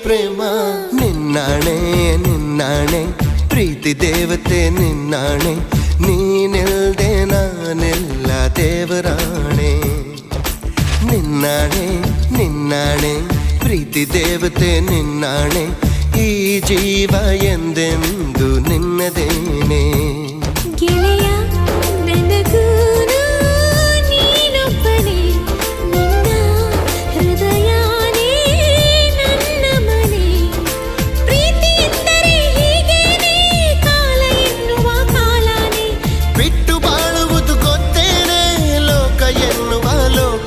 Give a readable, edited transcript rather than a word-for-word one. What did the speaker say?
ಪ್ರೇಮ ನಿನ್ನಾಣೆ ನಿನ್ನಾಣೆ ಪ್ರೀತಿ ದೇವತೆ ನಿನ್ನಾಣೆ ನೀನಿಲ್ದೆ ನಾನೆಲ್ಲ ದೇವರಾಣೆ ನಿನ್ನಾಣೆ ನಿನ್ನಾಣೆ ಪ್ರೀತಿ ದೇವತೆ ನಿನ್ನಾಣೆ ಈ ಜೀವ ಎಂದೆಂದು ನಿನ್ನದೇನೆ ಗೆಳೆಯ